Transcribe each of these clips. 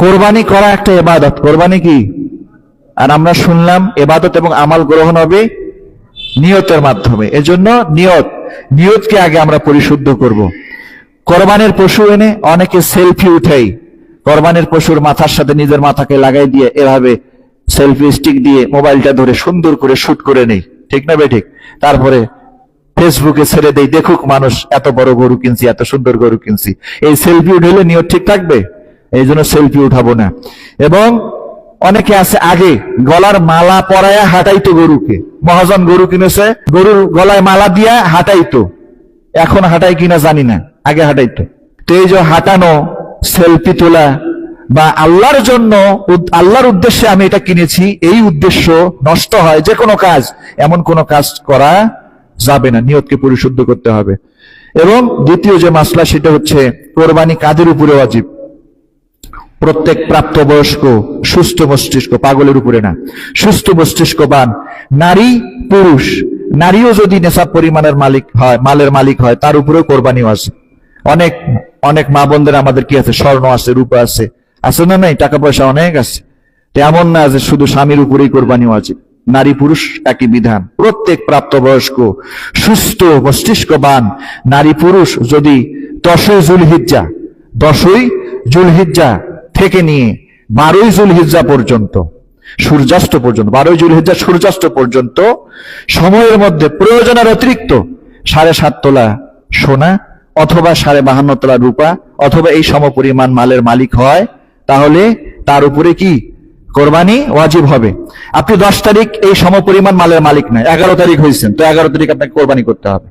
কোরবানি করা একটা ইবাদত। কোরবানি কি? আর আমরা শুনলাম ইবাদত এবং আমাল গ্রহণ হবে নিয়তের মাধ্যমে। এজন্য নিয়তকে আগে আমরা পরিশুদ্ধ করব। কোরবানির পশু এনে অনেকে সেলফি উঠাই, কোরবানির পশুর মাথার সাথে নিজের মাথাকে লাগাই দিয়ে এভাবে সেলফি স্টিক দিয়ে মোবাইলটা ধরে সুন্দর করে শুট করে নেই, ঠিক না বেঠিক? তারপরে ফেসবুকে ছেড়ে দেই, দেখুক মানুষ এত বড় গরু কিনছি, এত সুন্দর গরু কিনছি। এই সেলফি উঠাইলে নিয়ত ঠিক থাকবে? এই জন্য সেলফি উঠাবো না। এবং অনেকে আছে আগে গলার মালা পরায়া হাঁটাইতো গরুকে, মহাজন গরু কিনেছে, গরুর গলায় মালা দিয়া হাঁটাইতো। এখন হাঁটাই কিনা জানি না, আগে হাঁটাইতো। তো এই যে হাঁটানো, সেলফি তোলা বা আল্লাহর জন্য, আল্লাহর উদ্দেশ্যে আমি এটা কিনেছি, এই উদ্দেশ্য নষ্ট হয় যে কোনো কাজ, এমন কোনো কাজ করা যাবে না। নিয়তকে পরিশুদ্ধ করতে হবে। এবং দ্বিতীয় যে মাসলা সেটা হচ্ছে কোরবানি কাদের উপরে ওয়াজিব? প্রত্যেক প্রাপ্তবয়স্ক সুস্থ মস্তিষ্ক, পাগলের উপরে না, সুস্থ মস্তিষ্কবান নারী পুরুষ, নারীও যদি নেশাব পরিমাণের মালিক হয়, মালের মালিক হয়, তার উপরেও কোরবানি আছে। অনেক অনেক মা বোনদের আমাদের কি আছে, স্বর্ণ আছে, রূপা আছে, আছে না নাই? টাকা পয়সা অনেক আছে। তেমন না যে শুধু স্বামীর উপরেই কোরবানি আছে, নারী পুরুষ একই বিধান। প্রত্যেক প্রাপ্তবয়স্ক সুস্থ মস্তিষ্কবান নারী পুরুষ যদি 10ই জুলহিজ্জা থেকে নিয়ে 12ই জুলহিজ্জা পর্যন্ত, সূর্যাস্ত পর্যন্ত, 12ই জুলহিজ্জা সূর্যাস্ত পর্যন্ত সময়ের মধ্যে প্রয়োজনের অতিরিক্ত 7.5 তোলা সোনা অথবা 52.5 তোলা রূপা অথবা এই সমপরিমাণ মালের মালিক হয়, তাহলে তার উপরে কি কোরবানি ওয়াজিব হবে। আপনি 10 তারিখ এই সমপরিমাণ মালের মালিক নাই, 11 তারিখ হয়েছেন, তো 11 তারিখ আপনাকে কোরবানি করতে হবে।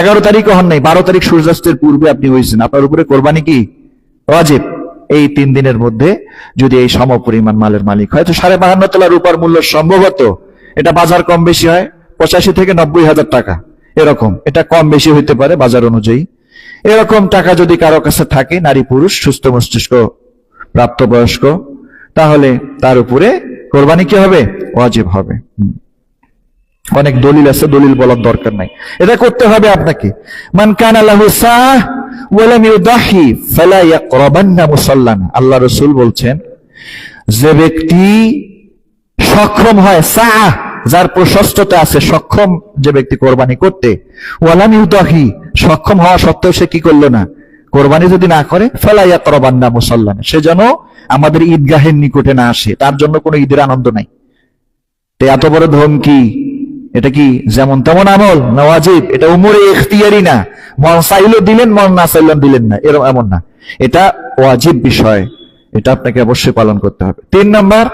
11 তারিখও হন নাই, 12 তারিখ সূর্যাস্তের পূর্বে আপনি হয়েছেন, আপনার উপরে কোরবানি কি ওয়াজিব। এই 3 দিনের মধ্যে যদি এই সমপরিমাণ মালের মালিক হয়, তো 52.5 তোলা রূপার মূল্য সম্ভবত, এটা বাজার কম বেশি হয়, 85 থেকে 90 হাজার টাকা এরকম, এটা কম বেশি হইতে পারে বাজার অনুযায়ী। এরকম টাকা যদি কারো কাছে থাকে, নারী পুরুষ সুস্থ মস্তিষ্ক প্রাপ্তবয়স্ক, তাহলে তার উপরে কোরবানি কি হবে? ওয়াজিব হবে। অনেক দলিল আছে, দলিল বলার দরকার নাই, এটা করতে হবে আপনাকে। মান কানা লাহু সাহ ওয়া লাম ইউদাহি ফালা ইয়াকরাবান্না মুসাল্লানা। আল্লাহ রাসূল বলছেন, যে ব্যক্তি সক্ষম হয়, সাহ যার প্রশস্ততা আছে, সক্ষম যে ব্যক্তি কোরবানি করতে, ওয়া লাম ইউদাহি সক্ষম হওয়া সত্ত্বেও সে কি করলো না, কোরবানি যদি না করে, ফালা ইয়াকরাবান্না মুসাল্লানা, সে যেন আমাদের ঈদগাহের নিকটে না আসে, তার জন্য কোনো ঈদের আনন্দ নাই। তো এত বড় ধমকি, এটা কি যেমন তেমন আমল না ওয়াজিব? এটা উমরে ইখতিয়ারি না, মন চাইলো দিলেন, মন না চাইলেন দিলেন না, এরকম এমন না, এটা ওয়াজিব বিষয়, এটা আপনাকে অবশ্যই পালন করতে হবে। 3 নম্বর,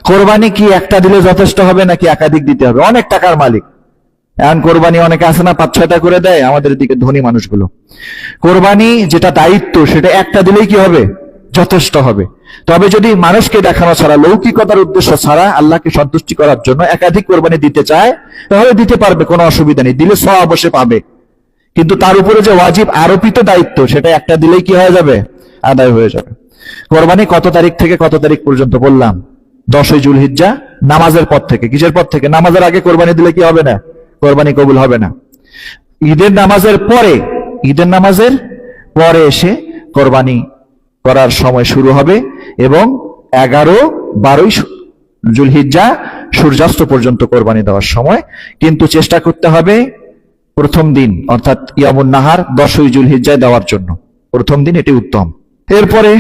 কোরবানি কি একটা দিলে যথেষ্ট হবে নাকি একাধিক দিতে হবে? অনেক টাকার মালিক এখন কোরবানি অনেকে আছে না, 5-6টা করে দেয়, আমাদের দিকে ধনী মানুষগুলো। কোরবানি যেটা দায়িত্ব, সেটা একটা দিলেই কি হবে? যথেষ্ট হবে। তবে যদি মানুষকে দেখানো ছাড়া, লৌকিকতার উদ্দেশ্য ছাড়া, আল্লাহকে সন্তুষ্টি করার জন্য একাধিক কোরবানি দিতে চায়, তাহলে দিতে পারবে, কোনো অসুবিধা নেই, দিলে সওয়াব অবশ্যই পাবে। কিন্তু তার উপরে যে ওয়াজিব আরোপিত দায়িত্ব, সেটা একটা দিলেই কি হয়ে যাবে? আদায় হয়ে যাবে। কোরবানি কত তারিখ থেকে কত তারিখ পর্যন্ত বললাম? 10ই জুলহিজ্জা, নামাজের পর থেকে। কিসের পর থেকে? নামাজের আগে কোরবানি দিলে কি হবে না? কোরবানি কবুল হবে না। ঈদের নামাজের পরে এসে কোরবানি করার সময় শুরু হবে এবং 11-12 জুলহিজ্জা সূর্যাস্ত পর্যন্ত কোরবানি দেওয়ার সময়। কিন্তু চেষ্টা করতে হবে প্রথম দিন, অর্থাৎ ইয়ামুন নাহার 10ই জুলহিজ্জায় দেওয়ার জন্য, প্রথম দিন, এটি উত্তম। এরপরে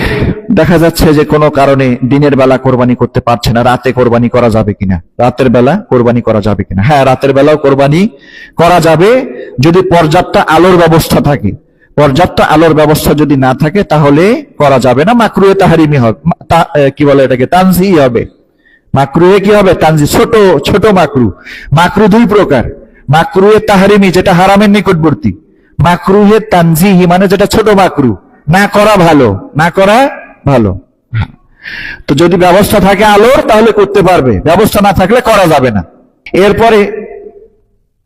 দেখা যাচ্ছে যে কোনো কারণে দিনের বেলা কোরবানি করতে পারছে না, রাতে কোরবানি করা যাবে কিনা? রাতের বেলা কোরবানি করা যাবে কিনা? হ্যাঁ, রাতের বেলাও কোরবানি করা যাবে যদি পর্যাপ্ত আলোর ব্যবস্থা থাকে। পর্যাপ্ত আলোর ব্যবস্থা যদি না থাকে, তাহলে করা যাবে না, মাকরুহে তাহরিমি হবে, কি বলে এটাকে, তানজি হবে। মাকরুহে কি হবে? তানজি, ছোট মাকরু। মাকরু 2 প্রকার, মাকরুহে তাহরিমি যেটা হারামের নিকটবর্তী, মাকরুহে তানজিহি মানে যেটা ছোট মাকরু, না করা ভালো। তো যদি ব্যবস্থা থাকে আলোর, তাহলে করতে পারবে, ব্যবস্থা না থাকলে করা যাবে না। এরপরে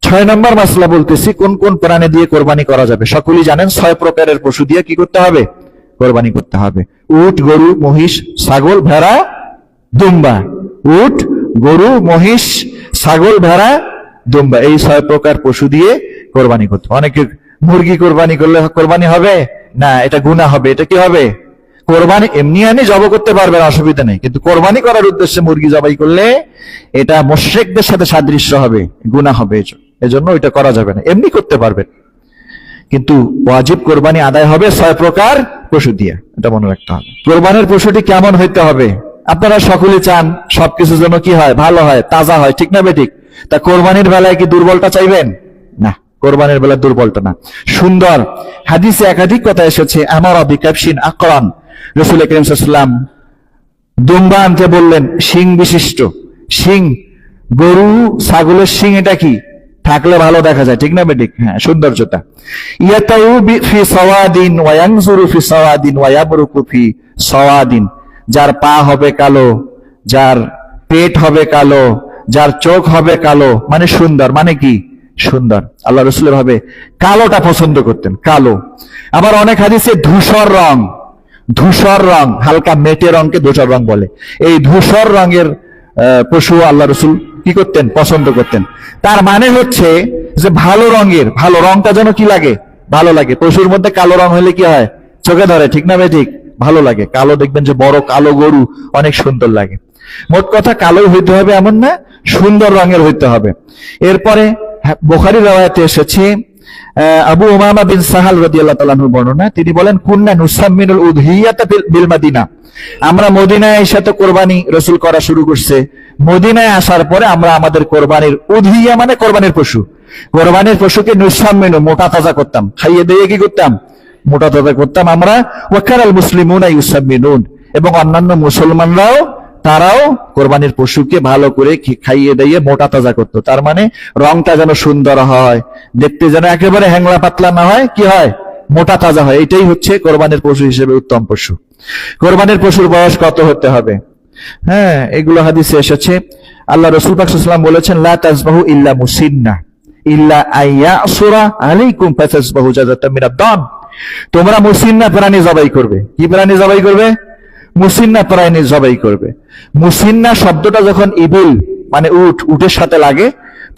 6 নম্বর মাসলা বলতেছি, কোন কোন প্রাণী দিয়ে কোরবানি করা যাবে। সকলেই জানেন 6 প্রকারের পশু দিয়ে কি করতে হবে? কোরবানি করতে হবে। উট, গরু, মহিষ, ছাগল, ভেড়া, দুম্বা। উট, গরু, মহিষ, ছাগল, ভেড়া, দুম্বা, এই 6 প্রকার পশু দিয়ে কোরবানি করতে। অনেকে মুরগি কোরবানি করলে কোরবানি হবে না, এটা গুনাহ হবে। এটা কি হবে? কোরবানি এমনি আনি জব করতে পারবেন, অসুবিধা নেই, কিন্তু কোরবানি করার উদ্দেশ্যে মুরগি জবাই করলে এটা মুশরিকদের সাথে সাদৃশ্য হবে, গুনাহ হবে, এজন্য এটা করা যাবে না। এমনি করতে পারবেন, কিন্তু ওয়াজিব কোরবানি আদায় হবে 6 প্রকার পশু দিয়ে, এটা মনে রাখতে হবে। কোরবানির পশুটি কেমন হইতে হবে? আপনারা সকলে চান সবকিছু যেন কি হয়, ভালো হয়, তাজা হয়, ঠিক না বেঠিক? তা কোরবানির বেলায় কি দুর্বলটা চাইবেন? না, কোরবানির বেলায় দুর্বলটা না, সুন্দর। হাদিসে একাধিক কথা এসেছে, আমার বিকাবশিন আকরান, রাসূল করিম সাল্লাল্লাহু আলাইহি ওয়াসাল্লাম দুম্বা আনতে বললেন, শিং বিশিষ্ট। শিং, গরু ছাগলের শিং এটা কি থাকলে ভালো দেখা যায়, ঠিক না বেঠিক? হ্যাঁ, সৌন্দর্যটা। ইয়াতাউ ফি সাওয়াদিন ওয়া ইয়ানজুরু ফি সাওয়াদিন ওয়া ইয়াবরুকু ফি সাওয়াদিন, যার পা হবে কালো, যার পেট হবে কালো, যার চোখ হবে কালো, মানে সুন্দর, মানে কি সুন্দর। আল্লাহ রাসূল ভাবে কালোটা পছন্দ করতেন, কালো। আবার অনেক হাদিসে ধূসর রং, ধূসর রং, হালকা মেটে রংকে ধূসর রং বলে। এই ধূসর রঙের পশু আল্লাহ রাসূল কি করতেন, পছন্দ করতেন। তার মানে হচ্ছে যে ভালো রঙের, ভালো রংটা যেন কি লাগে, ভালো লাগে। পশুর মধ্যে কালো রং হলে কি হয়, চোখে ধরে, ঠিক না ভাই? ঠিক, ভালো লাগে। কালো দেখবেন যে বড় কালো গরু অনেক সুন্দর লাগে। মোট কথা কালোই হইতে হবে এমন না, সুন্দর রঙের হইতে হবে। এরপরে বুখারী riwayate এসেছে, আবু উমামা বিন সাহাল রাদিয়াল্লাহু তাআলা আনহু বর্ণনা, তিনি বলেন, কুন্না নুসাম্মিনুল উদহিয়াতা বিল মাদিনা, আমরা মদিনায় এসে তো কোরবানি রাসূল করা শুরু করছে। মদিনায় আসার পরে আমরা আমাদের কোরবানির উদহিয়া মানে কোরবানির পশু, কোরবানির পশুকে নুসাম্মিনু মোটা তাজা করতাম, খাইয়ে দিয়ে কি করতাম, মোটা তাজা করতাম আমরা। ওয়াকারাল মুসলিমুনা ইউসাম্মিনুন, এবং অন্যান্য মুসলমানরাও তারাও কোরবানির পশুকে ভালো করে খাইয়ে দিয়ে মোটা তাজা করতো। তার মানে রংটা যেন সুন্দর হয়, দেখতে যেন একেবারে হ্যাংলা পাতলা না হয়, কি হয়, মোটা তাজা হয়। এটাই হচ্ছে কোরবানির পশু হিসেবে উত্তম পশু। কোরবানির পশুর বয়স কত হতে হবে? হ্যাঁ, এগুলো হাদিসে এসেছে। আল্লাহ রাসূল পাক সাল্লাল্লাহু আলাইহি ওয়াসাল্লাম বলেছেন, লা তাযবাহু ইল্লা মুসিন্না ইল্লা আইয়াসুরা আলাইকুম ফাতাযবাহু জাযাতাম মিনাদ দান, তোমরা মুসিন্না প্রাণী জবাই করবে। কি প্রাণী জবাই করবে? মুসিন্না প্রাণী জবাই করবে। মুসিন্না শব্দটা যখন ইবিল মানে উট, উটের সাথে লাগে,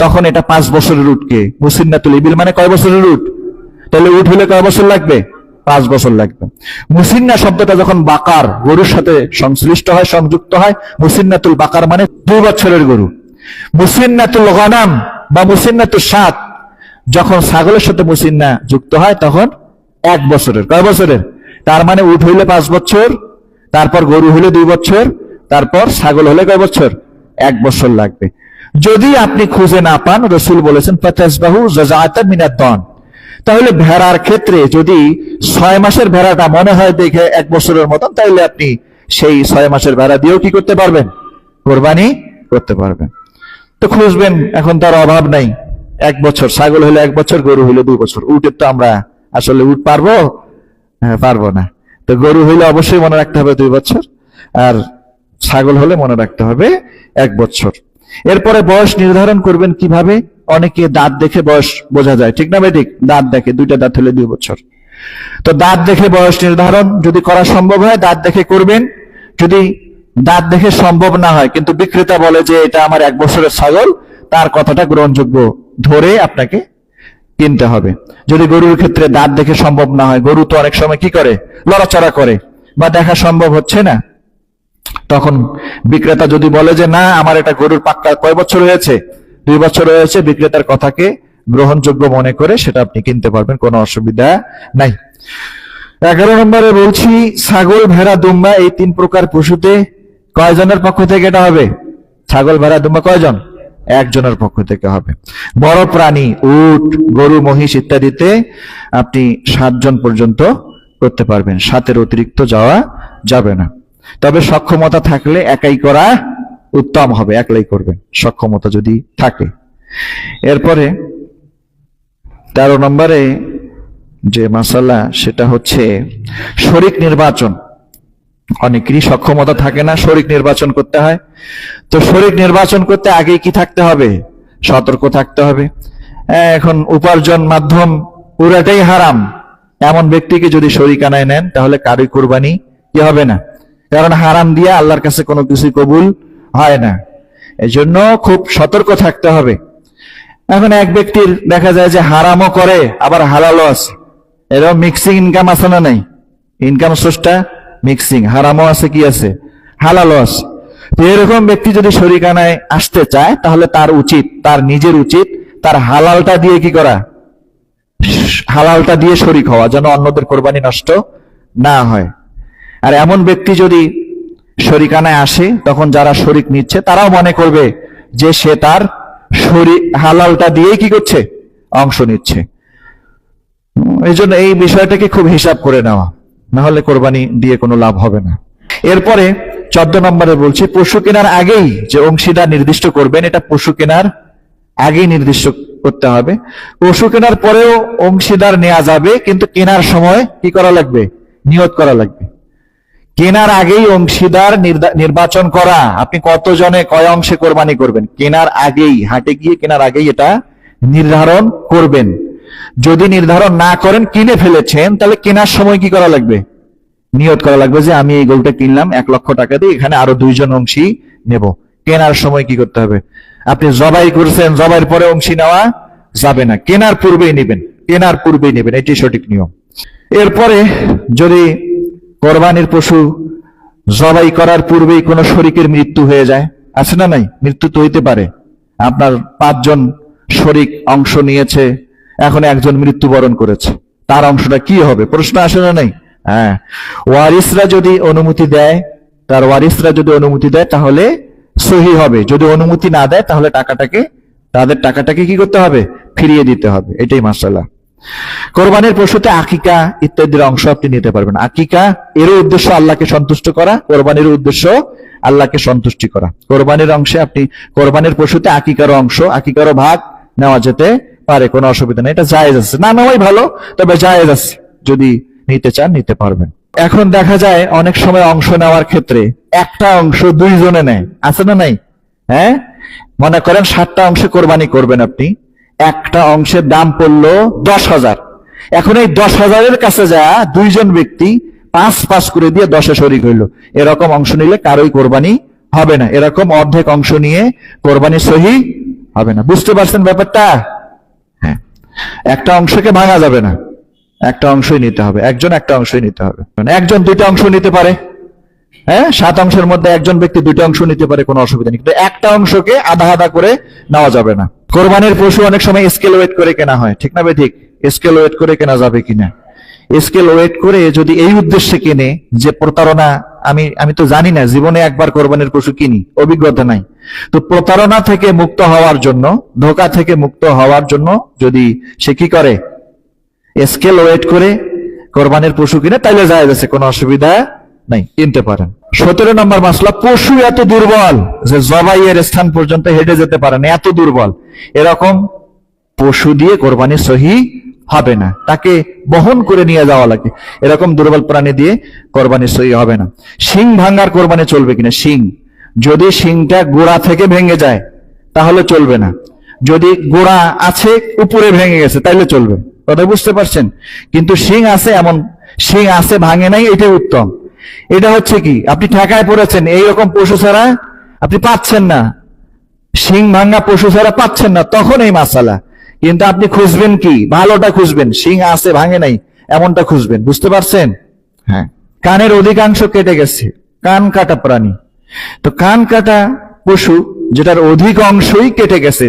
তখন এটা 5 বছরের উটকে মুসিন্নাতুল ইবিল মানে কয় বছরের উট? তাহলে উট হলে কয় বছর লাগবে? 5 বছর লাগবে। মুসিন্না শব্দটা যখন বাকার, গরুর সাথে সংশ্লিষ্ট হয়, সংযুক্ত হয়, মুসিন্নাতুল বাকার মানে 2 বছরের গরু। মুসিন্নাতুল গনাম বা মুসিন্নাতুল শাত, যখন ছাগলের সাথে মুসিন্না যুক্ত হয় তখন 1 বছরের। কয় বছরের? তার মানে উট হইলে 5 বছর, তারপর গরু হলে 2 বছর, তারপর ছাগল হলে কয় বছর? 1 বছর লাগবে। যদি আপনি খুঁজে না পান, রাসূল বলেছেন ফাতাযবাহু জাযাতাম মিনাদ দান, তাহলে ভেড়ার ক্ষেত্রে যদি 6 মাসের ভেড়াটা মনে হয় দেখে 1 বছরের মতন, তাহলে আপনি সেই 6 মাসের ভেড়া দিয়েও কি করতে পারবেন? কোরবানি করতে পারবেন। তো খুঁজবেন, এখন তার অভাব নাই। 1 বছর, ছাগল হলে 1 বছর, গরু হলে 2 বছর। উটের তো আমরা আসলে উট পারবো? হ্যাঁ, পারবো না। তো গরু হইলে অবশ্যই মনে রাখতে হবে 2 বছর, আর ছাগল হলে মনে রাখতে হবে 1 বছর। এরপরে বয়স নির্ধারণ করবেন কিভাবে? অনেকে দাঁত দেখে বয়স বোঝা যায়, ঠিক না ভাই? ঠিক, দাঁত দেখে, 2টা দাঁত হলে 2 বছর। তো দাঁত দেখে বয়স নির্ধারণ যদি করা সম্ভব হয়, দাঁত দেখে করবেন। যদি দাঁত দেখে সম্ভব না হয়, কিন্তু বিক্রেতা বলে যে এটা আমার 1 বছরের ছাগল, তার কথাটা গ্রহণযোগ্য ধরে আপনাকে কিনতে হবে। যদি গরুর ক্ষেত্রে দাঁত দেখে সম্ভব না হয়, গরু তো অনেক সময় কি করে, লড়াচড়া করে, বা দেখা সম্ভব হচ্ছে না, তখন বিক্রেতা যদি বলে যে না, আমার এটা গরুর পাক্কা কয় বছর হয়েছে, 2 বছর হয়েছে, বিক্রেতার কথাকে গ্রহণযোগ্য মনে করে সেটা আপনি কিনতে পারবেন, কোনো অসুবিধা নাই। 11 নম্বরে বলছি, ছাগল, ভেড়া, দুম্বা এই 3 প্রকার পশুতে কয়জনের পক্ষ থেকে এটা হবে? ছাগল, ভেড়া, দুম্বা কয়জন? 1 জনের পক্ষ থেকে হবে। বড় প্রাণী, উট, গরু, মহিষ ইত্যাদিতে আপনি 7 জন পর্যন্ত করতে পারবেন, 7-এর অতিরিক্ত যাওয়া যাবে না। তবে সক্ষমতা থাকলে একাই করা উত্তম হবে, একলাই করবেন সক্ষমতা যদি থাকে। এরপরে 13 নম্বরে যে মাসালা, সেটা হচ্ছে শরীক নির্বাচন। অনেকেরই সক্ষমতা থাকে না, শরীক নির্বাচন করতে হয়। তো শরীক নির্বাচন করতে আগে কি থাকতে হবে? সতর্ক থাকতে হবে। এখন উপার্জন মাধ্যম পুরাটাই হারাম এমন ব্যক্তিকে যদি শরীকানায় নেন, তাহলে কারোই কুরবানি কি হবে না, কারণ হারাম দিয়ে আল্লাহর কাছে কোনো কিছু কবুল হয় না। এজন্য খুব সতর্ক থাকতে হবে। এখন এক ব্যক্তির দেখা যায় যে হারামও করে আবার হালালও আছে, এরকম মিক্সিং ইনকাম আছে না নাই? ইনকাম সোর্সটা মিক্সিং, হারামও আছে, কি আছে, হালালও আছে। তো এরকম ব্যক্তি যদি শরিকানায় আসতে চায় তাহলে তার উচিত, তার নিজের উচিত তার হালালটা দিয়ে কি করা, হালালটা দিয়ে শরিক হওয়া, যেন অন্যদের কোরবানি নষ্ট না হয়। আর এমন ব্যক্তি যদি শরিকানায় আসে তখন যারা শরিক নিচ্ছে তারাও মনে করবে যে সে তার হালালটা দিয়েই কি করছে, অংশ নিচ্ছে। এই জন্য এই বিষয়টাকে খুব হিসাব করে নেওয়া, না হলে কোরবানি দিয়ে কোনো লাভ হবে না। এরপরে 14 নম্বরে বলছি, পশু কেনার আগেই যে অংশীদার নির্দিষ্ট করবেন, এটা পশু কেনার আগেই নির্দিষ্ট করতে হবে। পশু কেনার পরেও অংশীদার নেওয়া যাবে, কিন্তু কেনার সময় কি করা লাগবে, নিয়ত করা লাগবে। কেনার আগেই অংশীদার নির্বাচন করা, আপনি কতজনে কয় অংশে কোরবানি করবেন, কেনার আগেই, হাটে গিয়ে কেনার আগেই এটা নির্ধারণ করবেন। যদি নির্ধারণ না করেন, কিনে ফেলেছেন, তাহলে কেনার সময় কি করা লাগবে, নিয়ত করা লাগবে যে আমি এই গরুটা কিনলাম 1 লক্ষ টাকা দিয়ে, এখানে আরো 2 জন অংশী নেব। কেনার সময় কি করতে হবে, আপনি জবাই করছেন, জবাইয়ের পরে অংশী নেওয়া যাবে না, কেনার পূর্বেই নেবেন, কেনার পূর্বেই নেবেন, এটি সঠিক নিয়ম। এরপরে যদি কোরবানির পশু জবাই করার পূর্বেই কোনো শরিকের মৃত্যু হয়ে যায়, আছে না নাই, মৃত্যু তো হইতে পারে, আপনার 5 জন শরিক অংশ নিয়েছে, এখন একজন মৃত্যুবরণ করেছে, তার অংশটা কি হবে, প্রশ্ন আসে না নাই? হ্যাঁ, ওয়ারিসরা যদি অনুমতি দেয়, তার ওয়ারিসরা যদি অনুমতি দেয় তাহলে সহি হবে, যদি অনুমতি না দেয় তাহলে তাদের টাকাটাকে কি করতে হবে, ফিরিয়ে দিতে হবে, এটাই মাসালা। কোরবানির পশুতে আকিকা ইত্যাদির অংশ আপনি নিতে পারবেন। আকিকা এরও উদ্দেশ্য আল্লাহকে সন্তুষ্ট করা, কোরবানির উদ্দেশ্য আল্লাহকে সন্তুষ্টি করা। কোরবানির অংশে আপনি, কোরবানির পশুতে আকিকারও অংশ, আকিকারও ভাগ নেওয়া যেতে পারে, কোনো অসুবিধা নেই, এটা জায়েজ আছে, না নেওয়াই ভালো, তবে জায়েজ আছে, যদি নিতে চান নিতে পারবেন। এখন দেখা যায় অনেক সময় অংশ নেওয়ার ক্ষেত্রে একটা অংশ 2 জনে নেয়, আছে না নাই? হ্যাঁ, মনে করেন 7টা অংশে কোরবানি করবেন আপনি, একটা অংশের দাম পড়লো 10,000। এখন এই 10,000-এর কাছে যা 2 জন ব্যক্তি 5 করে দিয়ে 10-এ শরিক হইল, এরকম অংশ নিলে কারোই কোরবানি হবে না, এরকম অর্ধেক অংশ নিয়ে কোরবানি সহি হবে না। বুঝতে পারছেন ব্যাপারটা? হ্যাঁ, একটা অংশকে ভাঙা যাবে না, একটা অংশই নিতে হবে, একজন একটা অংশই নিতে হবে। একজন 2টা অংশ নিতে পারে, হ্যাঁ, 7 অংশের মধ্যে একজন ব্যক্তি 2টা অংশ নিতে পারে, কোনো অসুবিধা নেই, কিন্তু একটা অংশকে আধা আধা করে নেওয়া যাবে না। কোরবানির পশু অনেক সময় স্কেল ওয়েট করে কেনা হয়, ঠিক না ভাই? ঠিক, স্কেল ওয়েট করে কেনা যাবে কিনা? স্কেল ওয়েট করে যদি এই উদ্দেশ্যে কেনে যে প্রতারণা, আমি তো জানি না, জীবনে একবার কোরবানির পশু কিনি, অভিজ্ঞতা নাই, তো প্রতারণা থেকে মুক্ত হওয়ার জন্য, ধোঁকা থেকে মুক্ত হওয়ার জন্য যদি সে কি করে, স্কেল ওয়েট করে কোরবানির পশু কিনে, তাইলে জায়েজ আছে, কোনো অসুবিধা নাই, কিনতে পারেন। 17 নম্বর মাসলা, পশু এত দুর্বল যে জবাইয়ের স্থান পর্যন্ত হেঁটে যেতে পারে না, এত দুর্বল, এরকম পশু দিয়ে কোরবানি সহি হবে না, তাকে বহন করে নিয়ে যাওয়া লাগে, এরকম দুর্বল প্রাণী দিয়ে কোরবানি সহি হবে না। শিং ভাঙার কোরবানি চলবে কিনা? শিং, যদি শিংটা গোড়া থেকে ভেঙে যায় তাহলে চলবে না, যদি গোড়া আছে উপরে ভেঙে গেছে তাইলে চলবে, কথা বুঝতে পারছেন? কিন্তু শিং আছে, এমন শিং আছে ভাঙে নাই, এটাই উত্তম। এটা হচ্ছে কি, আপনি ঠেকায় পড়েছেন, এইরকম পশু ছাড়া আপনি পাচ্ছেন না, শিং ভাঙা পশু ছাড়া পাচ্ছেন না, তখন এই মাসালা। কিন্তু আপনি খুঁজবেন কি, ভালোটা খুঁজবেন, শিং আছে ভাঙে নাই এমনটা খুঁজবেন, বুঝতে পারছেন? হ্যাঁ, কানের অধিকাংশ কেটে গেছে, কান কাটা প্রাণী, তো কান কাটা পশু যেটার অধিক অংশই কেটে গেছে,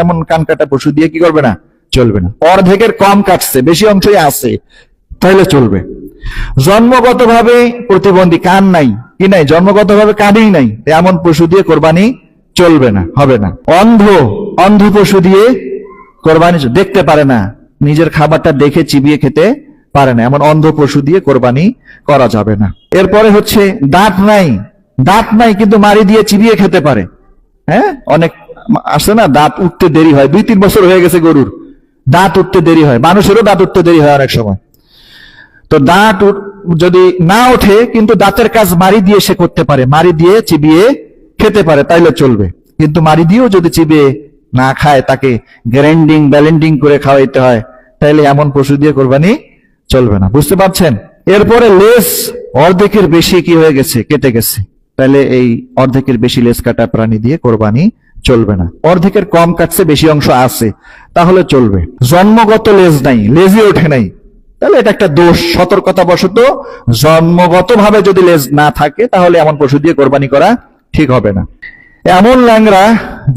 এমন কান কাটা পশু দিয়ে কি করবে না, চলবে না। অর্ধেকের কম কাটছে, বেশি অংশই আছে, তাহলে চলবে। জন্মগতভাবে প্রতিবন্ধী, কান নাই, কি নাই, জন্মগতভাবে কানই নাই, এমন পশু দিয়ে কোরবানি চলবে না, হবে না। অন্ধ পশু দিয়ে কোরবানি, দেখতে পারে না, নিজের খাবারটা দেখে চিবিয়ে খেতে পারে না, এমন অন্ধ পশু দিয়ে কোরবানি করা যাবে না। এরপরে হচ্ছে দাঁত নাই কিন্তু মারি দিয়ে চিবিয়ে খেতে পারে। হ্যাঁ, অনেক আসে না, দাঁত উঠতে দেরি হয়, 2-3 বছর হয়ে গেছে গরুর, দাঁত উঠতে দেরি হয়, মানুষেরও দাঁত উঠতে দেরি হয় অনেক সময়। তো দাঁত যদি না ওঠে কিন্তু দাঁতের কাজ মারি দিয়ে সে করতে পারে, মারি দিয়ে চিবিয়ে খেতে পারে, তাইলে চলবে। কিন্তু মারি দিয়েও যদি চিবিয়ে না খায়, তাকে গ্রাইন্ডিং ব্যালেন্ডিং করে খাওয়াইতে হয়, তাইলে এমন পশু দিয়ে কোরবানি চলবে না, বুঝতে পারছেন? এরপরে লেজ অর্ধেকের বেশি কি হয়ে গেছে, কেটে গেছে, তাহলে এই অর্ধেকের বেশি লেজ কাটা প্রাণী দিয়ে কোরবানি চলবে না। অর্ধেকের কম কাটছে, বেশি অংশ আছে, তাহলে চলবে। জন্মগত লেজ নাই, লেজই ওঠে নাই, তাহলে এটা একটা দোষ। সতর্কতা বশত জন্মগত ভাবে যদি লেজ না থাকে তাহলে এমন পশু দিয়ে কোরবানি করা ঠিক হবে না। এমন ল্যাংড়া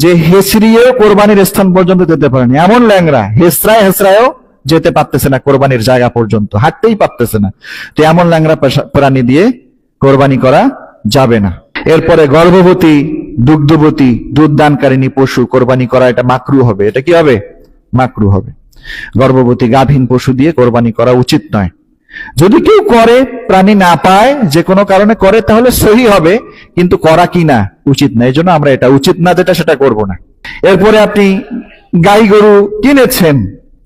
যে হেসড়িয়েও কোরবানির স্থান পর্যন্ত যেতে পারেনি, এমন ল্যাংড়া হেসরায়ও যেতে পারতেছে না কোরবানির জায়গা পর্যন্ত, হাঁটতেই পারতেছে না, তো এমন ল্যাংড়া প্রাণী দিয়ে কোরবানি করা যাবে না। এরপরে গর্ভবতী, দুগ্ধবতী, দুধ দানকারিণী পশু কোরবানি করা এটা মাকরু হবে। এটা কি হবে? মাকরু হবে। গর্ভবতী গাভীন পশু দিয়ে কোরবানি করা উচিত নয়। যদি কেউ করে, প্রাণী না পায়, যে কোনো কারণে করে, তাহলে সহি হবে, কিন্তু করা কি না উচিত না। এই জন্য আমরা এটা উচিত না যেটা সেটা করব না। এরপরে আপনি গাই গরু কিনেছেন,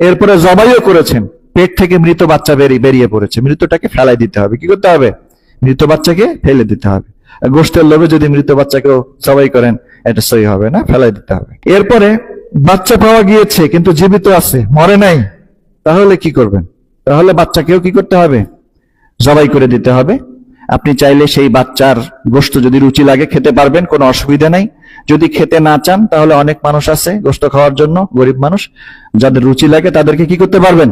এরপরে জবাইও করেছেন, পেট থেকে মৃত বাচ্চা বেরিয়ে পড়েছে, মৃতটাকে ফেলাই দিতে হবে। কি করতে হবে? মৃত বাচ্চাকে ফেলে দিতে হবে। গোষ্ঠের লোভে যদি মৃত বাচ্চাকেও জবাই করেন, এটা সহি হবে না, ফেলাই দিতে হবে। এরপরে বাচ্চা পাওয়া গিয়েছে কিন্তু জীবিত আছে, মরে নাই, তাহলে কি করবেন? তাহলে বাচ্চাকেও কি করতে হবে? জবাই করে দিতে হবে। আপনি চাইলে সেই বাচ্চার গোশত যদি রুচি লাগে খেতে পারবেন, কোনো অসুবিধা নাই। যদি খেতে না চান, তাহলে অনেক মানুষ আছে গোশত খাওয়ার জন্য, গরিব মানুষ, যাদের রুচি লাগে তাদেরকে কি করতে পারবেন?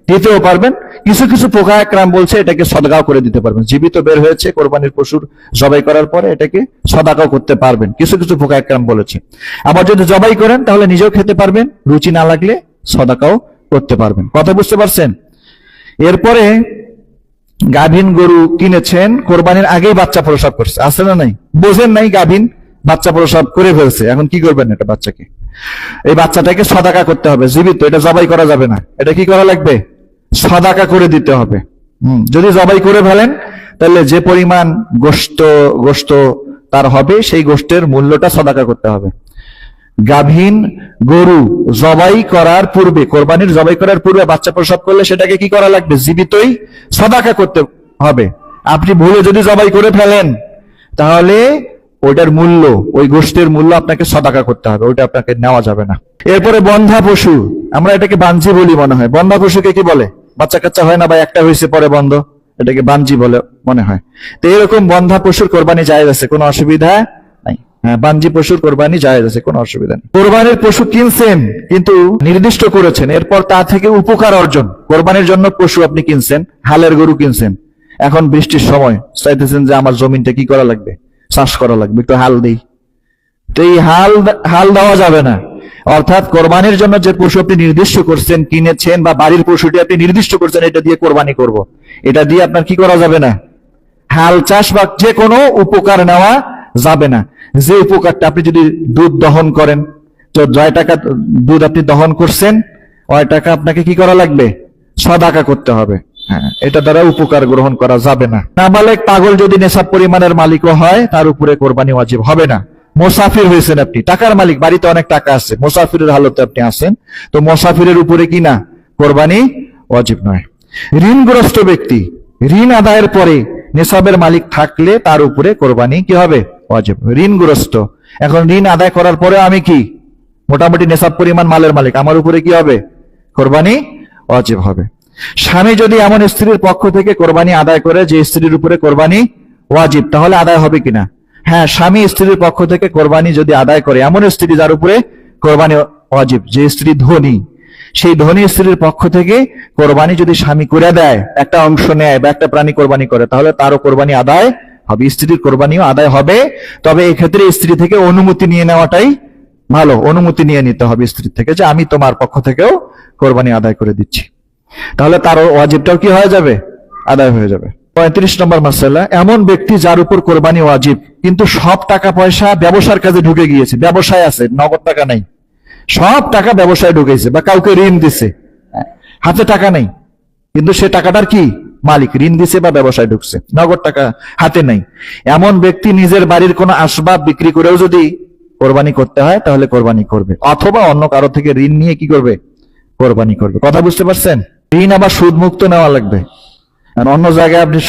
দিতেও পারবেন। কিছু কিছু পোকা একরাম বলছে এটাকে সদগাও করে দিতে পারবেন। জীবিত বের হয়েছে কোরবানির পশুর জবাই করার পরে এটাকে সদাকাও করতে পারবেন, কিছু কিছু পোকা একরাম বলেছে। আবার যদি জবাই করেন তাহলে নিজেও খেতে পারবেন, রুচি না লাগলে সদাকাও করতে পারবেন। কথা বুঝতে পারছেন? এরপরে গাভীন গরু কিনেছেন, কোরবানির আগেই বাচ্চা প্রসব করছে, আছে না নাই? বোঝেন নাই, গাভীন বাচ্চা প্রসব করে ফেলছে, এখন কি করবেন? এটা বাচ্চাকে, এই বাচ্চাটাকে সদাকা করতে হবে। জীবিত, এটা জবাই করা যাবে না। এটা কি করা লাগবে? সদাকা করে দিতে হবে। যদি জবাই করে ফেলেন তাহলে যে পরিমাণ গোশত তার হবে, সেই গোশতের মূল্যটা সদাকা করতে হবে। গাভীন গরু জবাই করার পূর্বে, কোরবানির জবাই করার পূর্বে বাচ্চা প্রসব করলে সেটাকে কি করা লাগবে? জীবিতই সদাকা করতে হবে। আপনি ভুলে যদি জবাই করে ফেলেন তাহলে ওইটার মূল্য, ওই গোশতের মূল্য আপনাকে সদাকা করতে হবে, ওইটা আপনাকে নেওয়া যাবে না। এরপরে বন্ধা পশু, আমরা এটাকে বাঞ্জি বলি মনে হয়। বন্ধা পশুকে কি বলে? বাচ্চা কাচ্চা হয় না বা একটা হয়েছে পরে বন্ধ, এটাকে বাঞ্জি বলে মনে হয়। তো এরকম বন্ধা পশুর কোরবানি জায়েজ আছে, কোনো অসুবিধা নাই। হ্যাঁ, বাঞ্জি পশুর কোরবানি জায়েজ আছে, কোনো অসুবিধা নেই। কোরবানির পশু কিনছেন কিন্তু নির্দিষ্ট করেছেন, এরপর তা থেকে উপকার অর্জন, কোরবানির জন্য পশু আপনি কিনছেন, হালের গরু কিনছেন, এখন বৃষ্টির সময় চাইতেছেন যে আমার জমিনটা কি করা লাগবে? চাষ করা লাগবে, একটু হাল দিই। তো এই হাল দেওয়া যাবে না। অর্থাৎ কোরবানির জন্য যে পশু আপনি নির্দিষ্ট করছেন, কিনেছেন, বা বাড়ির পশুটি আপনি নির্দিষ্ট করছেন এটা দিয়ে কোরবানি করব, এটা দিয়ে আপনার কি করা যাবে না? হাল চাষ বা যে কোনো উপকার নেওয়া যাবে না। যে উপকারটা, আপনি যদি দুধ দহন করেন, তো 9 টাকা দুধ আপনি দহন করছেন, ওই টাকা আপনাকে কি করা লাগবে? সদাকা করতে হবে। হ্যাঁ, এটা দ্বারা উপকার গ্রহণ করা যাবে না। নাবালেগ পাগল যদি নেশাব পরিমাণের মালিকও হয়, তার উপরে কোরবানি ওয়াজিব হবে না। মুসাফির হয়েছেন আপনি, টাকার মালিক, বাড়িতে অনেক টাকা আছে, মুসাফিরের হালতে আপনি আছেন, তো মুসাফিরের উপরে কি না কোরবানি ওয়াজিব নয়। ঋণগ্রস্ত ব্যক্তি, ঋণ আদায়ের পরে নেশাবের মালিক থাকলে তার উপরে কোরবানি কি হবে? ওয়াজিব। ঋণগ্রস্ত, এখন ঋণ আদায় করার পরে আমি কি মোটামুটি নেশাব পরিমাণ মালের মালিক, আমার উপরে কি হবে? কোরবানি ওয়াজিব হবে। স্বামী যদি এমন স্ত্রীর পক্ষ থেকে কোরবানি আদায় করে যে স্ত্রীর উপরে কোরবানি ওয়াজিব, তাহলে আদায় হবে কিনা? হ্যাঁ, স্বামী স্ত্রীর পক্ষ থেকে কোরবানি যদি আদায় করে, এমন স্ত্রী যার উপরে কোরবানি ওয়াজিব, যে স্ত্রী ধনী, সেই ধনী স্ত্রীর পক্ষ থেকে কোরবানি যদি স্বামী করে দেয়, একটা অংশ নেয় বা একটা প্রাণী কোরবানি করে, তাহলে তারও কোরবানি আদায় হবে, স্ত্রীর কোরবানিও আদায় হবে। তবে এক্ষেত্রে স্ত্রী থেকে অনুমতি নিয়ে নেওয়াটাই ভালো, অনুমতি নিয়ে নিতে হবে স্ত্রীর থেকে, যে আমি তোমার পক্ষ থেকেও কোরবানি আদায় করে দিচ্ছি, তাহলে তার ওয়াজিবটাও কি হয়ে যাবে? আদায় হয়ে যাবে। 35 নম্বর মাসআলা, এমন ব্যক্তি যার উপর কোরবানি ওয়াজিব কিন্তু সব টাকা পয়সা ব্যবসার কাজে ঢুকে গিয়েছে, ব্যবসায় আছে, নগদ টাকা নাই, সব টাকা ব্যবসায় ঢুকেছে, বা কাউকে ঋণ দিছে, হাতে টাকা নেই, কিন্তু সে টাকাটার কি মালিক, ঋণ দিছে বা ব্যবসায় ঢুকছে, নগদ টাকা হাতে নাই। এমন ব্যক্তি নিজের বাড়ির কোনো আসবাব বিক্রি করেও যদি কোরবানি করতে হয় তাহলে কোরবানি করবে, অথবা অন্য কারো থেকে ঋণ নিয়ে কি করবে? কোরবানি করবে। কথা বুঝতে পারছেন? ঋণ আবার সুদ মুক্ত নেওয়া লাগবে, আর অন্য জায়গায় আপনি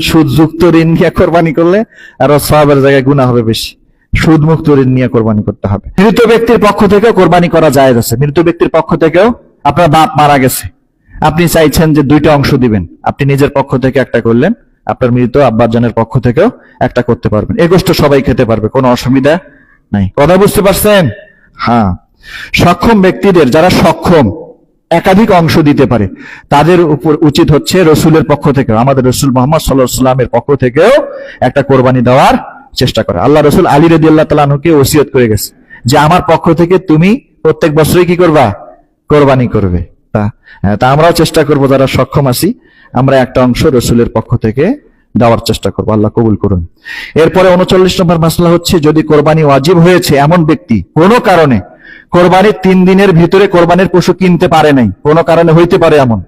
সুদযুক্ত ঋণ নিয়ে কোরবানি করলে আরো সওয়াবের জায়গায় গুনাহ হবে বেশি। সুদ মুক্ত ঋণ নিয়ে কোরবানি করতে হবে। মৃত ব্যক্তির পক্ষ থেকেও কোরবানি করা জায়েজ আছে। মৃত ব্যক্তির পক্ষ থেকেও, আপনার বাপ মারা গেছে, আপনি চাইছেন যে 2টা অংশ দিবেন, আপনি নিজের পক্ষ থেকে একটা করলেন, আপনার মৃত আব্বাজানের পক্ষ থেকেও একটা করতে পারবেন। এ গোশত সবাই খেতে পারবে, কোনো অসুবিধা নাই। কথা বুঝতে পারছেন? হ্যাঁ। সক্ষম ব্যক্তিদের, যারা সক্ষম, একাধিক অংশ দিতে পারে, তাদের উপর উচিত হচ্ছে রসুলের পক্ষ থেকেও, আমাদের রসুল মোহাম্মদ সাল্লাল্লাহু আলাইহি ওয়াসাল্লামের পক্ষ থেকেও একটা কোরবানি দেওয়ার চেষ্টা করে। আল্লাহ রসুল আলী রাদিয়াল্লাহু তাআলা আনহুকে ওসিয়ত করে গেছে যে আমার পক্ষ থেকে তুমি প্রত্যেক বছরই কি করবা, কোরবানি করবে। তা আমরাও চেষ্টা করব, যারা সক্ষম আছি আমরা একটা অংশ রসুলের পক্ষ থেকে দেওয়ার চেষ্টা করবো, আল্লাহ কবুল করুন। এরপরে 39 নম্বর মাসলা হচ্ছে, যদি কোরবানি ওয়াজিব হয়েছে এমন ব্যক্তি কোনো কারণে কোরবানির 3 দিনের ভিতরে কোরবানির পশু কিনতে পারে নাই, কোনো কারণে হইতে পারে এমন,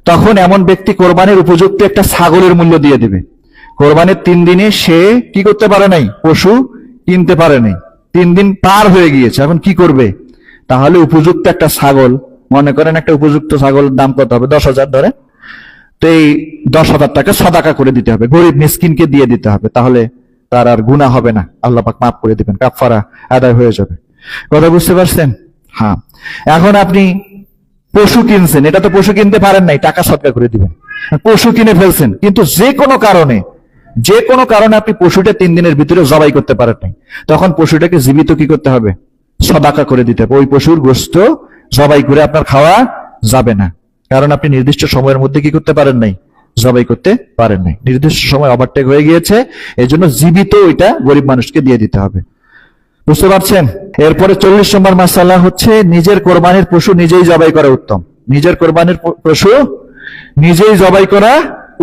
তখন এমন ব্যক্তি কোরবানির উপযুক্ত একটা ছাগলের মূল্য দিয়ে দিবে। কোরবানির 3 দিনে সে কি করতে পারে নাই, পশু কিনতে পারে নাই, 3 দিন পার হয়ে গিয়েছে, এখন কি করবে? তাহলে উপযুক্ত একটা ছাগল, মনে করেন একটা উপযুক্ত ছাগলের দাম কত হবে, 10,000 ধরে, তো এই 10,000 টাকা সাদাকা করে দিতে হবে, গরিব মিসকিনকে দিয়ে দিতে হবে, তাহলে তার আর গুনাহ হবে না, আল্লাহ পাক মাফ করে দিবেন, কাফারা আদায় হয়ে যাবে। কথা বুঝতে পারছেন? হ্যাঁ। এখন আপনি পশু কিনছেন, এটা তো পশু কিনতে পারেন নাই, টাকা সদকা করে দিবেন। পশু কিনে ফেলছেন, কিন্তু যে কোনো কারণে আপনি পশুটা 3 দিনের ভিতরে জবাই করতে পারেন নাই, তখন পশুটাকে জীবিত কি করতে হবে, সদাকা করে দিতে হবে। ওই পশুর গোশত জবাই করে আপনার খাওয়া যাবে না, কারণ আপনি নির্দিষ্ট সময়ের মধ্যে কি করতে পারেন নাই, জবাই করতে পারেন নাই, নির্দিষ্ট সময় ওভারটেক হয়ে গিয়েছে, এই জন্য জীবিত ওইটা গরিব মানুষকে দিয়ে দিতে হবে। বুঝতে পারছেন? এরপরে 40 নম্বর মাসালা হচ্ছে, নিজের কোরবানির পশু নিজেই জবাই করা উত্তম। নিজের কোরবানির পশু নিজেই জবাই করা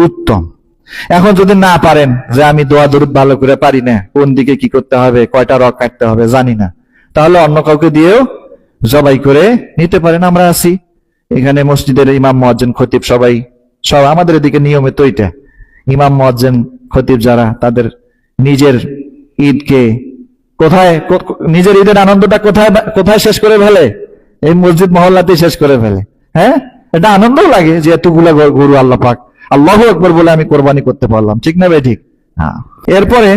উত্তম। এখন যদি না পারেন, যে আমি দোয়া দরুদ ভালো করে পারি না, কোন দিকে কি করতে হবে, কয়টা রগ কাটতে হবে জানি না, তাহলে অন্য কাউকে দিয়েও জবাই করে নিতে পারেন। আমরা আছি এখানে মসজিদের ইমাম মুয়াজ্জিন খতিব সব আমাদের এদিকে নিয়মিত এটা, ইমাম মুয়াজ্জিন খতিব যারা, তাদের নিজের ঈদকে নিজের ঈদের আনন্দটা কোথায় শেষ করে ফেলে, এই মসজিদ মহল্লাতে শেষ করে ফেলে। হ্যাঁ, এটা আনন্দও লাগে যে এতগুলা গরু আল্লাহ পাক আল্লাহু আকবার বলে আমি কোরবানি করতে পারলাম, ঠিক না ভাই? ঠিক। হ্যাঁ। এরপরে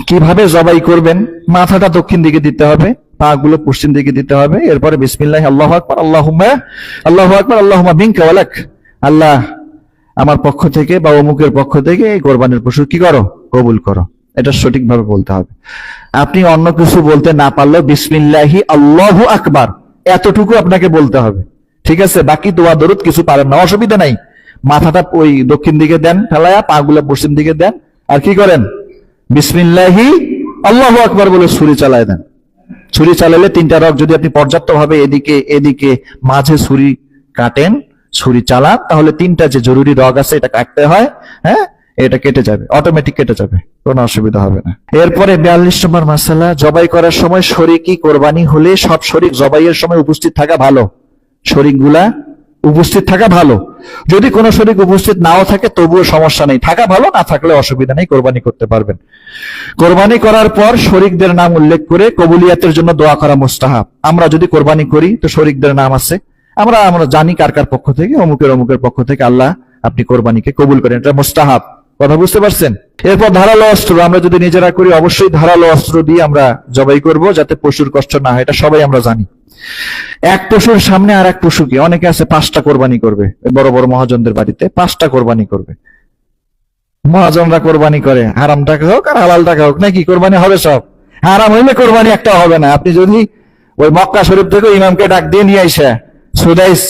কিভাবে জবাই করবেন, মাথাটা দক্ষিণ দিকে দিতে হবে, পা গুলো পশ্চিম দিকে দিতে হবে। এরপরে বিসমিল্লাহ, আল্লাহু আকবার, আল্লাহুম্মা বিনকা ওয়ালাক, আল্লাহ আমার পক্ষ থেকে বা অমুকের পক্ষ থেকে এই কোরবানির পশু কি করো, কবুল করো। এটা সঠিকভাবে বলতে হবে। আপনি অন্য কিছু বলতে না পারলেও বিসমিল্লাহি আল্লাহু আকবার এতটুকু আপনাকে বলতে হবে, ঠিক আছে? বাকি দোয়া দরুদ কিছু পারেন না, অসুবিধা নাই। মাথাটা ওই দক্ষিণ দিকে দেন ফেলায়া, পা গুলো পশ্চিম দিকে দেন, আর কি করেন, বিসমিল্লাহি আল্লাহু আকবার বলে ছুরি চালায় দেন। ছুরি চালালে 3টা রগ যদি আপনি পর্যাপ্ত ভাবে এদিকে মাঝে ছুরি কাটেন, ছুরি চালান, তাহলে 3টা যে জরুরি রগ আছে এটা কাটতে হয়, হ্যাঁ, এটা কেটে যাবে, অটোমেটিক কেটে যাবে, কোনো অসুবিধা হবে না। এরপরে 42 নম্বর মাসালা, জবাই করার সময় শরীকি কোরবানি হলে সব শরীক জবাইয়ের সময় উপস্থিত থাকা ভালো, শরীকগুলা উপস্থিত থাকা ভালো। যদি কোনো শরীক উপস্থিত নাও থাকে তবুও সমস্যা নেই, থাকা ভালো, না থাকলে অসুবিধা নেই, কোরবানি করতে পারবেন। কোরবানি করার পর শরীকদের নাম উল্লেখ করে কবুলিয়াতের জন্য দোয়া করা মুস্তাহাব। আমরা যদি কোরবানি করি তো শরীকদের নাম আছে, আমরা জানি কার পক্ষ থেকে, অমুকের পক্ষ থেকে আল্লাহ আপনি কোরবানিকে কবুল করেন, এটা মুস্তাহাব। কথা বুঝতে পারছেন? এরপর ধারালো অস্ত্র, আমরা যদি নিজেরা করি অবশ্যই ধারালো অস্ত্র দিয়ে আমরা জবাই করব, যাতে পশুর কষ্ট না হয়, এটা সবাই আমরা জানি। এক পশুর সামনে আর এক পশুকে, অনেকে আছে 5টা কোরবানি করবে, বড় বড় মহাজনদের বাড়িতে 5টা কোরবানি করবে। মহাজনরা কোরবানি করে, হারাম টাকা হোক আর হালাল টাকা হোক, নাকি কোরবানি হবে সব। হারাম হইলে কোরবানি একটা হবে না। আপনি যদি ওই মক্কা শরীফ থেকে ইমামকে ডাক দিয়ে নিয়ে আসে, সুদাইস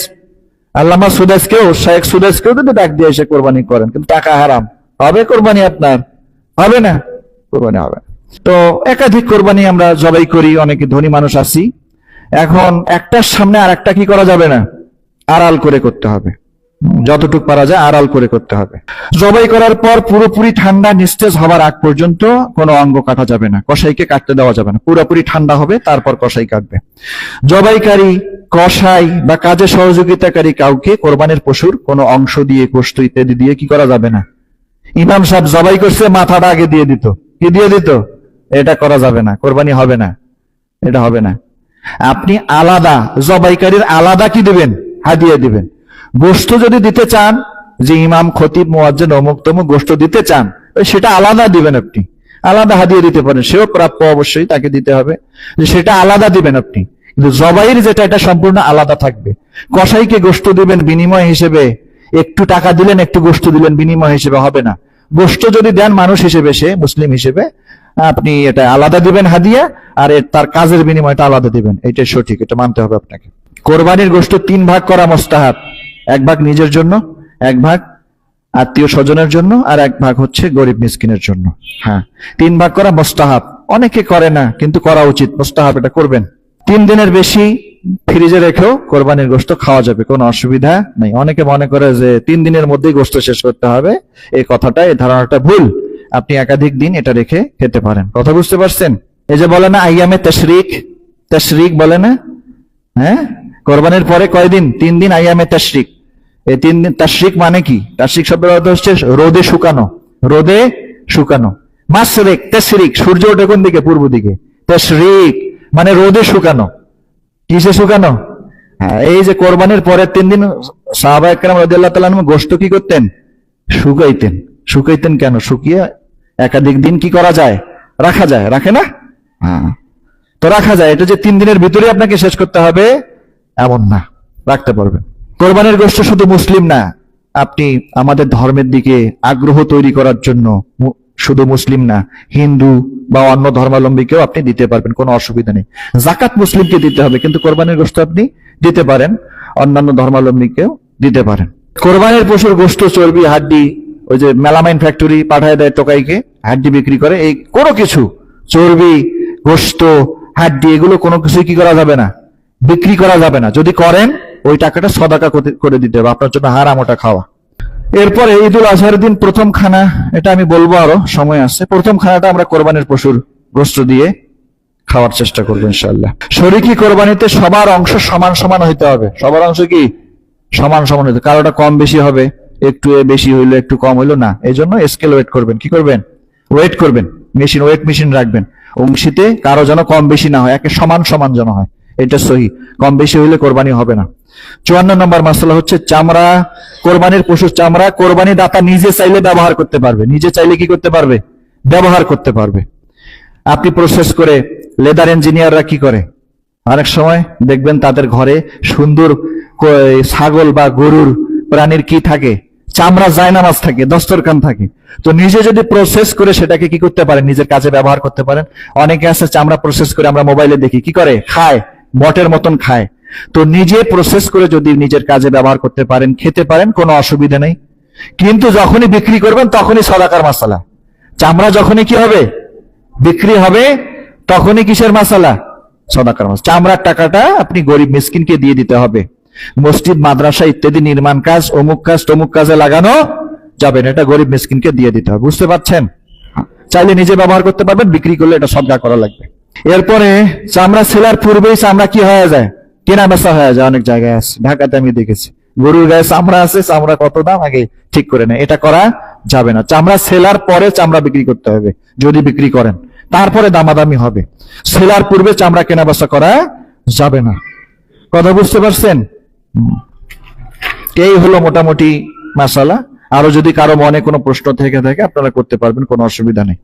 আল্লামা সুদাইসকেও, শেখ সুদাইসকেও যদি ডাক দিয়ে এসে কোরবানি করেন, কিন্তু টাকা হারাম, হবে কোরবানি আপনার? হবে না, কোরবানি হবে। তো একাধিক কোরবানি আমরা জবাই করি, অনেকে ধনী মানুষ আছি। এখন একটার সামনে আর একটা কি করা যাবে না, আড়াল করে করতে হবে, যতটুক পারা যায় আড়াল করে করতে হবে। জবাই করার পর পুরোপুরি ঠান্ডা নিস্তেজ হবার আগ পর্যন্ত কোনো অঙ্গ কাটা যাবে না, কসাইকে কাটতে দেওয়া যাবে না, পুরোপুরি ঠান্ডা হবে তারপর কসাই কাটবে। জবাইকারী, কসাই বা কাজে সহযোগিতাকারী কাউকে কোরবানির পশুর কোনো অংশ দিয়ে, গোশত ইত্যাদি দিয়ে কি করা যাবে না। ইমাম সাহেব জবাই করছে, মাথাটা আগে দিয়ে দিত, কি দিয়ে দিত, এটা করা যাবে না, কোরবানি হবে না, এটা হবে না। আপনি আলাদা, জবাইকারীর আলাদা কি দিবেন, হাদিয়া দিবেন। গোশত যদি দিতে চান, যে ইমাম খতিব মুয়াজ্জিন অমুক তমুক গোশত দিতে চান, সেটা আলাদা দিবেন, আপনি আলাদা হাদিয়া দিতে পারেন, সেও প্রাপ্য, অবশ্যই তাকে দিতে হবে, যে সেটা আলাদা দিবেন আপনি। কিন্তু জবাইয়ের যেটা, এটা সম্পূর্ণ আলাদা থাকবে। কসাইকে গোশত দিবেন বিনিময় হিসেবে, একটু টাকা দিলেন, একটু গোশত দিলেন বিনিময় হিসেবে, হবে না। গোশত যদি দেন মানুষ হিসেবে, সে মুসলিম হিসেবে, আপনি এটা আলাদা দিবেন হাদিয়া, আর তার কাজের বিনিময়টা আলাদা দিবেন, এটাই সঠিক, এটা মানতে হবে আপনাকে। কোরবানির গোশত 3 ভাগ করা মুস্তাহাব। 1 ভাগ নিজের জন্য, 1 ভাগ আত্মীয় স্বজনের জন্য, আর 1 ভাগ হচ্ছে গরিব মিসকিনের জন্য। হ্যাঁ, 3 ভাগ করা মুস্তাহাব। অনেকে করে না, কিন্তু করা উচিত, মুস্তাহাব, এটা করবেন। 3 দিনের বেশি ফ্রিজে রেখেও কোরবানির গোশত খাওয়া যাবে, কোনো অসুবিধা নেই। অনেকে মনে করে যে 3 দিনের মধ্যেই গোশত শেষ করতে হবে, এই কথাটা, এই ধারণাটা ভুল। আপনি একাধিক দিন এটা রেখে খেতে পারেন। কথা বুঝতে পারছেন? এই যে বলে না আইয়ামে তাশরিক, তাশরিক বলে না, হ্যাঁ, কোরবানির পরে কয়দিন? 3 দিন আইয়ামে তাশরিক। এই 3 দিন তাশরিক মানে কি? তাশরিক শব্দের অর্থ হচ্ছে রোদে শুকানো, রোদে শুকানো। মাসরিক, তাশরিক, সূর্য ওঠে কোন দিকে? পূর্ব দিকে। তাশরিক মানে রোদে শুকানো। কিসে শুকানো? হ্যাঁ, এই যে কোরবানির পরের 3 দিন সাহাবায়ে কেরাম রাদিয়াল্লাহু তাআলা আনহু গোশত কি করতেন? শুকাইতেন। শুকাইতেন কেন? শুকিয়ে একাধিক দিন কি করা যায়? রাখা যায়, রাখে না? হ্যাঁ, তো রাখা যায়। এটা যে 3 দিনের ভিতরে আপনাকে শেষ করতে হবে এমন না, রাখতে পারবেন। কোরবানির গোশত শুধু মুসলিম না, আপনি আমাদের ধর্মের দিকে আগ্রহ তৈরি করার জন্য শুধু মুসলিম না, হিন্দু বা অন্য ধর্মাবলম্বীকেও আপনি দিতে পারবেন, কোনো অসুবিধা নেই। জাকাত মুসলিমকে দিতে হবে, কিন্তু কোরবানির গোশত আপনি দিতে পারেন, অন্যান্য ধর্মাবলম্বীকেও দিতে পারেন। কোরবানির পশুর গোশত, চর্বি, হাড্ডি, ওই যে মেলামাইন ফ্যাক্টরি পাঠায় দেয় টোকাইকে, হাড্ডি বিক্রি করে, এই কোনো কিছু, চর্বি, গোশত, হাড্ডি, এগুলো কোনো কিছু কি করা যাবে না? বিক্রি করা যাবে না। যদি করেন ওই টাকাটা সদাকা করে দিতে হবে, আপনার জন্য হারাম ওটা খাওয়া। এরপরে ঈদুল আজহার দিন প্রথম খানা, এটা আমি বলবো, আরো সময় আছে। প্রথম খানাটা আমরা কোরবানির পশুর গোশত দিয়ে খাওয়ার চেষ্টা করবো ইনশাআল্লাহ। শরীকি কোরবানিতে সবার অংশ সমান সমান হইতে হবে। সবার অংশ কি সমান সমান হইতে, কারোটা কম বেশি হবে, একটু বেশি হইলো একটু কম হইলো না, এই জন্য স্কেল ওয়েট করবেন। কি করবেন? ওয়েট করবেন, মেশিন, ওয়েট মেশিন রাখবেন। অংশীতে কারো যেন কম বেশি না হয়, একে সমান সমান যেন হয়, এটা সহি। কম বেশি হইলে কোরবানি হবে না। 54 নম্বর মাসলা হচ্ছে চামড়া। কোরবানির পশুর চামড়া কোরবানি দাতা নিজে চাইলে ব্যবহার করতে পারবে। নিজে চাইলে কি করতে পারবে? ব্যবহার করতে পারবে। আপনি প্রসেস করে, লেদার ইঞ্জিনিয়াররা কি করে, অনেক সময় দেখবেন তাদের ঘরে সুন্দর ছাগল বা গরুর প্রাণীর কি থাকে? চামড়া, জায়নামাজ থাকে, দস্তরখান থাকে। তো নিজে যদি প্রসেস করে সেটাকে কি করতে পারেন? নিজের কাজে ব্যবহার করতে পারেন। অনেকে আছে চামড়া প্রসেস করে, আমরা মোবাইলে দেখি, কি করে? খায়, বটের মতন খায়। তো নিজে প্রসেস করে যদি নিজের কাজে ব্যবহার করতে পারেন, খেতে পারেন, কোনো অসুবিধা নেই। কিন্তু যখনই বিক্রি করবেন তখনই সদাকার মাসালা। চামড়া যখনই কি হবে? বিক্রি হবে, তখনই কিসের মাসালা? সদাকার মাসালা। চামড়ার টাকাটা আপনি গরিব মিসকিনকে দিয়ে দিতে হবে। মসজিদ, মাদ্রাসা ইত্যাদি নির্মাণ কাজ, অমুক কাজ তমুক কাজে লাগানো যাবে না, এটা গরিব মিসকিনকে দিয়ে দিতে হবে। বুঝতে পারছেন? চাইলে নিজে ব্যবহার করতে পারবেন, বিক্রি করলে এটা সদকা করা লাগবে। এরপরে চামড়া ছেলার পূর্বেই চামড়া কি হয়ে যায়? কেনা বেচা হয়ে যায়। অনেক জায়গায় আছে, ঢাকাতে আমি দেখেছি, গরুর গায়ে চামড়া আছে, চামড়া কত দাম আগে ঠিক করে নেয়, এটা করা যাবে না। চামড়া ছেলার পরে চামড়া বিক্রি করতে হবে, যদি বিক্রি করেন, তারপরে দামাদামি হবে। ছেলার পূর্বে চামড়া কেনা বেচা করা যাবে না। কথা বুঝতে পারছেন? এই হলো মোটামুটি মাসালা। আরো যদি কারো মনে কোনো প্রশ্ন থেকে থাকে আপনারা করতে পারবেন, কোনো অসুবিধা নেই।